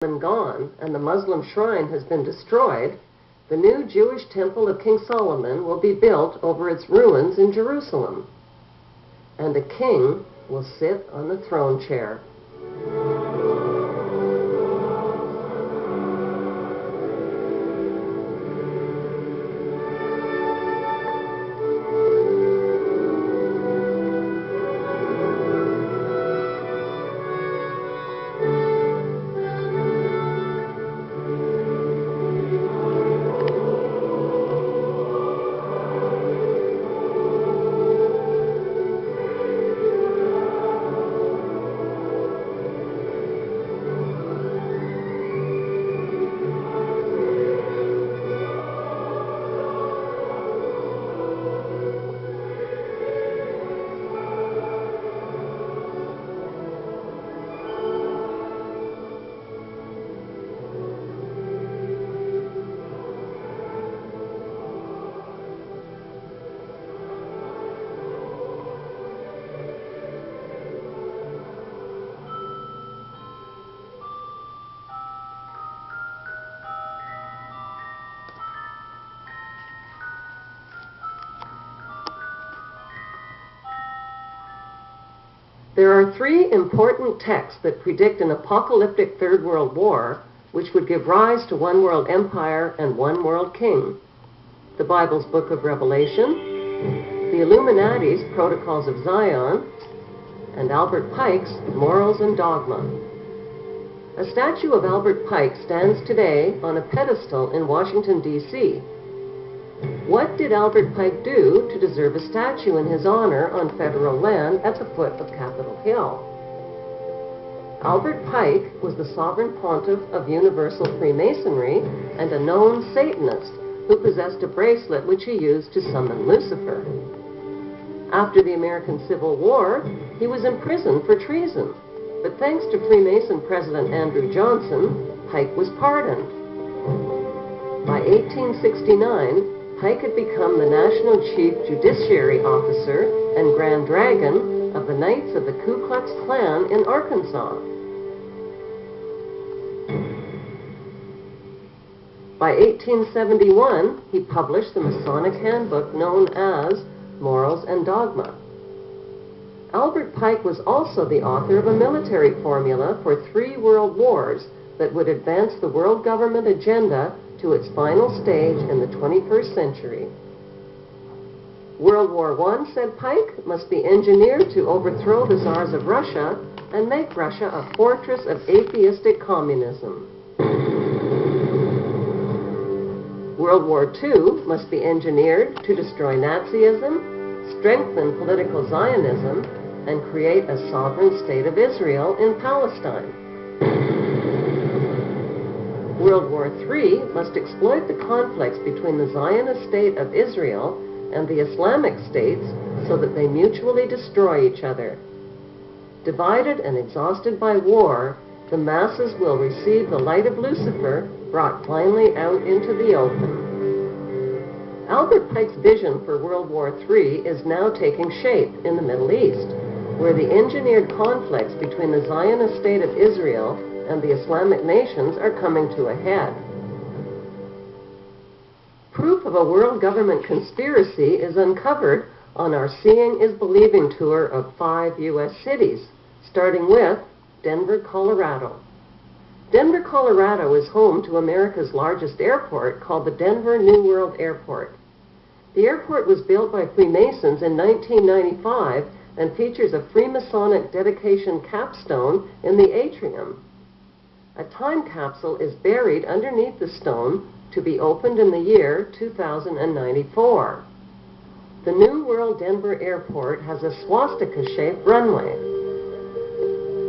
been gone and the Muslim shrine has been destroyed, the new Jewish temple of King Solomon will be built over its ruins in Jerusalem, and a king will sit on the throne chair. There are three important texts that predict an apocalyptic Third World War, which would give rise to one world empire and one world king. The Bible's Book of Revelation, the Illuminati's Protocols of Zion, and Albert Pike's Morals and Dogma. A statue of Albert Pike stands today on a pedestal in Washington, D.C. What did Albert Pike do to deserve a statue in his honor on federal land at the foot of Capitol Hill? Albert Pike was the sovereign pontiff of Universal Freemasonry and a known Satanist who possessed a bracelet which he used to summon Lucifer. After the American Civil War, he was imprisoned for treason, but thanks to Freemason President Andrew Johnson, Pike was pardoned. By 1869, Pike had become the National Chief Judiciary Officer and Grand Dragon of the Knights of the Ku Klux Klan in Arkansas. By 1871, he published the Masonic handbook known as Morals and Dogma. Albert Pike was also the author of a military formula for 3 world wars that would advance the world government agenda to its final stage in the 21st century. World War I, said Pike, must be engineered to overthrow the czars of Russia and make Russia a fortress of atheistic communism. World War II must be engineered to destroy Nazism, strengthen political Zionism, and create a sovereign state of Israel in Palestine. World War III must exploit the conflicts between the Zionist state of Israel and the Islamic states so that they mutually destroy each other. Divided and exhausted by war, the masses will receive the light of Lucifer brought finally out into the open. Albert Pike's vision for World War III is now taking shape in the Middle East, where the engineered conflicts between the Zionist state of Israel and the Islamic nations are coming to a head. Proof of a world government conspiracy is uncovered on our Seeing is Believing tour of 5 U.S. cities, starting with Denver, Colorado. Denver, Colorado is home to America's largest airport called the Denver New World Airport. The airport was built by Freemasons in 1995 and features a Freemasonic dedication capstone in the atrium. A time capsule is buried underneath the stone to be opened in the year 2094. The New World Denver Airport has a swastika-shaped runway.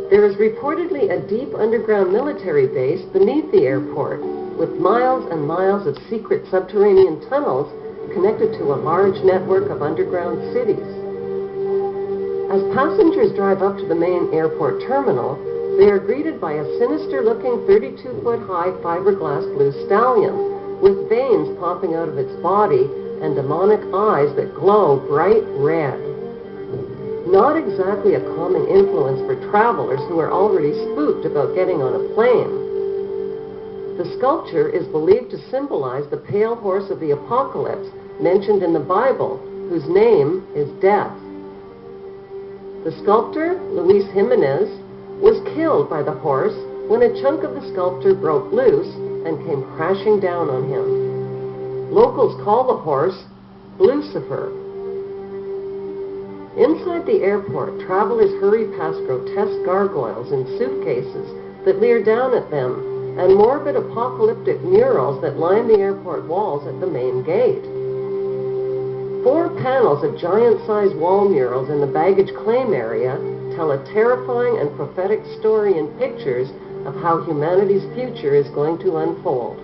There is reportedly a deep underground military base beneath the airport, with miles and miles of secret subterranean tunnels connected to a large network of underground cities. As passengers drive up to the main airport terminal, they are greeted by a sinister-looking 32-foot-high fiberglass blue stallion with veins popping out of its body and demonic eyes that glow bright red. Not exactly a calming influence for travelers who are already spooked about getting on a plane. The sculpture is believed to symbolize the pale horse of the apocalypse mentioned in the Bible, whose name is Death. The sculptor, Luis Jimenez, was killed by the horse when a chunk of the sculpture broke loose and came crashing down on him. Locals call the horse Lucifer. Inside the airport, travelers hurry past grotesque gargoyles in suitcases that leer down at them, and morbid apocalyptic murals that line the airport walls at the main gate. 4 panels of giant-sized wall murals in the baggage claim area tell a terrifying and prophetic story in pictures of how humanity's future is going to unfold.